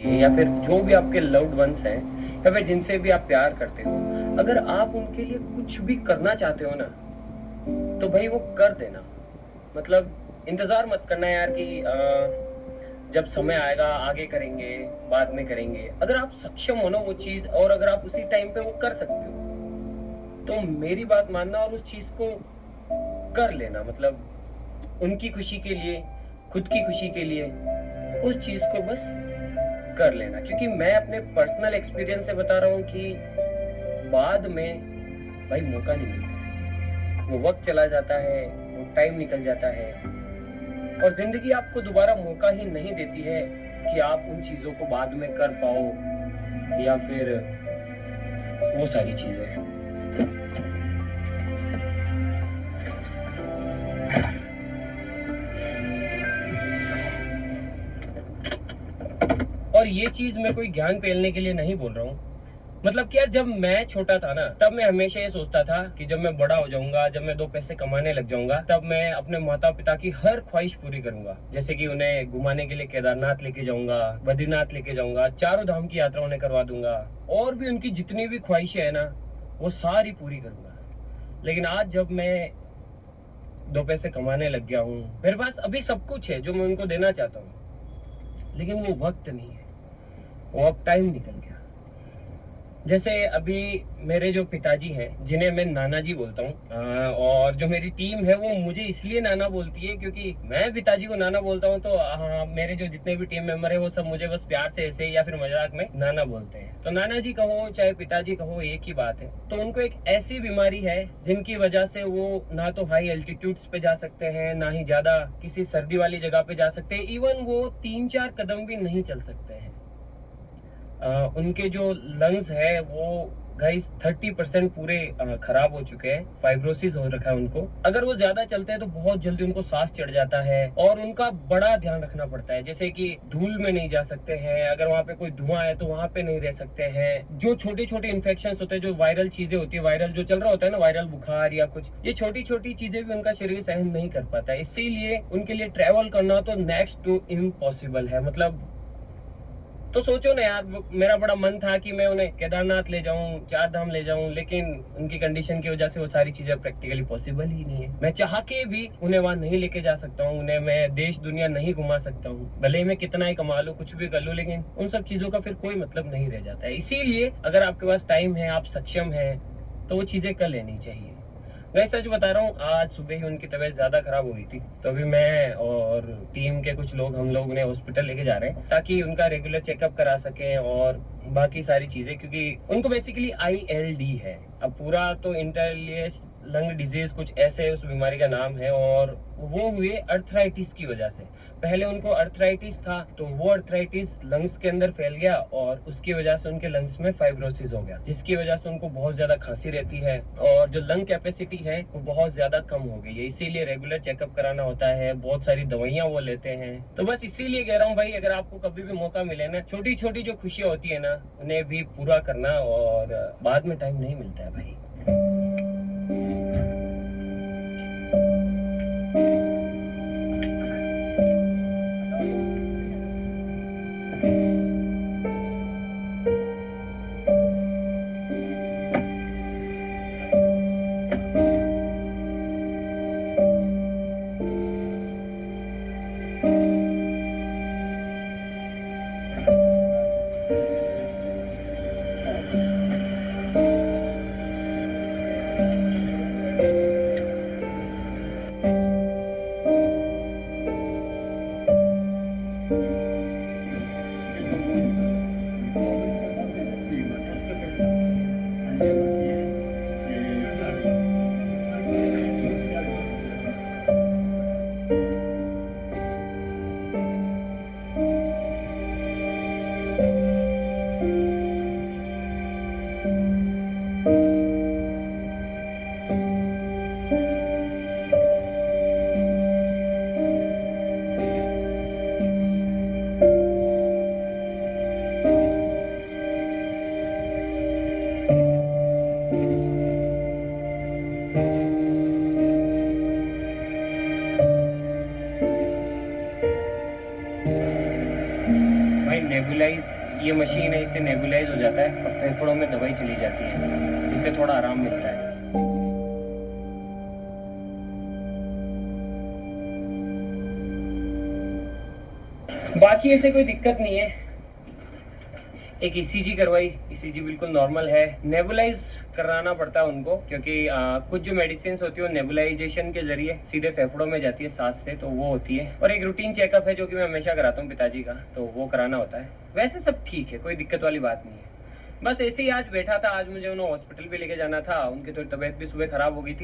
या फिर जो भी आपके लव्ड वंस हैं या फिर जिनसे भी आप प्यार करते हो, अगर आप उनके लिए कुछ भी करना चाहते हो ना, तो भाई वो कर देना। मतलब इंतजार मत करना यार कि जब समय आएगा आगे करेंगे, बाद में करेंगे। अगर आप सक्षम हो ना वो चीज, और अगर आप उसी टाइम पे वो कर सकते हो, तो मेरी बात मानना और उस चीज को कर लेना। मतलब उनकी खुशी के लिए, खुद की खुशी के लिए उस चीज को बस कर लेना। क्योंकि मैं अपने पर्सनल एक्सपीरियंस से बता रहा हूँ कि बाद में भाई मौका नहीं मिलता, वो वक्त चला जाता है, वो टाइम निकल जाता है, और जिंदगी आपको दोबारा मौका ही नहीं देती है कि आप उन चीजों को बाद में कर पाओ, या फिर वो सारी चीजें। और ये चीज मैं कोई ज्ञान पेलने के लिए नहीं बोल रहा हूँ। मतलब कि यार जब मैं छोटा था ना, तब मैं हमेशा ये सोचता था कि जब मैं बड़ा हो जाऊंगा, जब मैं दो पैसे कमाने लग जाऊंगा, तब मैं अपने माता पिता की हर ख्वाहिश पूरी करूंगा। जैसे कि उन्हें घुमाने के लिए केदारनाथ लेके जाऊंगा, बद्रीनाथ लेके जाऊंगा, चारों धाम की यात्रा उन्हें करवा दूंगा, और भी उनकी जितनी भी ख्वाहिशें है ना, वो सारी पूरी करूंगा। लेकिन आज जब मैं दो पैसे कमाने लग गया हूँ, मेरे पास अभी सब कुछ है जो मैं उनको देना चाहता हूँ, लेकिन वो वक्त नहीं है, वो अब टाइम निकल गया। जैसे अभी मेरे जो पिताजी हैं, जिन्हें मैं नाना जी बोलता हूँ, और जो मेरी टीम है वो मुझे इसलिए नाना बोलती है क्योंकि मैं पिताजी को नाना बोलता हूँ, तो हाँ, मेरे जो जितने भी टीम मेंबर है वो सब मुझे बस प्यार से ऐसे या फिर मजाक में नाना बोलते हैं। तो नाना जी कहो चाहे पिताजी कहो, एक ही बात है। तो उनको एक ऐसी बीमारी है जिनकी वजह से वो ना तो हाई एल्टीट्यूड्स पे जा सकते हैं, ना ही ज्यादा किसी सर्दी वाली जगह पे जा सकते हैं, इवन वो 3-4 कदम भी नहीं चल सकते हैं। उनके जो लंग्स है वो गाइस 30% पूरे खराब हो चुके हैं, फाइब्रोसिस हो रखा है उनको। अगर वो ज्यादा चलते हैं तो बहुत जल्दी उनको सांस चढ़ जाता है, और उनका बड़ा ध्यान रखना पड़ता है। जैसे कि धूल में नहीं जा सकते हैं, अगर वहाँ पे कोई धुआं है तो वहाँ पे नहीं रह सकते हैं। जो छोटे छोटे इन्फेक्शन होते हैं, जो वायरल चीजें होती है, वायरल जो चल रहा होता है ना, वायरल बुखार या कुछ, ये छोटी छोटी चीजें भी उनका शरीर सहन नहीं कर पाता है। इसीलिए उनके लिए ट्रेवल करना तो नेक्स्ट टू इम्पॉसिबल है। मतलब तो सोचो ना यार, मेरा बड़ा मन था कि मैं उन्हें केदारनाथ ले जाऊं, चार धाम ले जाऊं, लेकिन उनकी कंडीशन की वजह से वो सारी चीजें प्रैक्टिकली पॉसिबल ही नहीं है। मैं चाह के भी उन्हें वहां नहीं लेके जा सकता हूँ, उन्हें मैं देश दुनिया नहीं घुमा सकता हूँ, भले ही मैं कितना ही कमा लूं, कुछ भी कर लूं, लेकिन उन सब चीजों का फिर कोई मतलब नहीं रह जाता है। इसीलिए अगर आपके पास टाइम है, आप सक्षम है, तो वो चीजें कर लेनी चाहिए। मैं सच बता रहा हूँ, आज सुबह ही उनकी तबीयत ज्यादा खराब हो गई थी, तो अभी मैं और टीम के कुछ लोग, हम लोग उन्हें हॉस्पिटल लेके जा रहे हैं ताकि उनका रेगुलर चेकअप करा सकें और बाकी सारी चीजें। क्योंकि उनको बेसिकली ILD है। अब पूरा तो इंटरलियस लंग डिजीज कुछ ऐसे उस बीमारी का नाम है, और वो हुए अर्थराइटिस की वजह से। पहले उनको अर्थराइटिस था, तो वो अर्थराइटिस लंग्स के अंदर फैल गया, और उसकी वजह से उनके लंग्स में फाइब्रोसिस हो गया, जिसकी वजह से उनको बहुत ज्यादा खांसी रहती है, और जो लंग कैपेसिटी है वो बहुत ज्यादा कम हो गई है। इसीलिए रेगुलर चेकअप कराना होता है, बहुत सारी दवाइयां वो लेते हैं। तो बस इसीलिए कह रहा हूँ भाई, अगर आपको कभी भी मौका मिले ना, छोटी छोटी जो खुशियां होती है ना, उन्हें भी पूरा करना, और बाद में टाइम नहीं मिलता है भाई। ये मशीन है, इससे नेबुलाइज हो जाता है और फेफड़ों में दवाई चली जाती है, जिससे थोड़ा आराम मिलता है। बाकी ऐसे कोई दिक्कत नहीं है। एक ईसीजी करवाई, ईसीजी बिल्कुल नॉर्मल है। नेबुलाइज कराना पड़ता है उनको, क्योंकि कुछ जो मेडिसिन होती है वो नेबुलाइजेशन के जरिए सीधे फेफड़ों में जाती है सांस से, तो वो होती है। और एक रूटीन चेकअप है जो कि मैं हमेशा कराता हूँ पिताजी का, तो वो कराना होता है। वैसे सब ठीक है, कोई दिक्कत वाली बात नहीं है। बस ऐसे ही आज बैठा था, आज मुझे उन्हें हॉस्पिटल भी लेके जाना था, उनकी थोड़ी तबीयत भी सुबह खराब हो गई थी।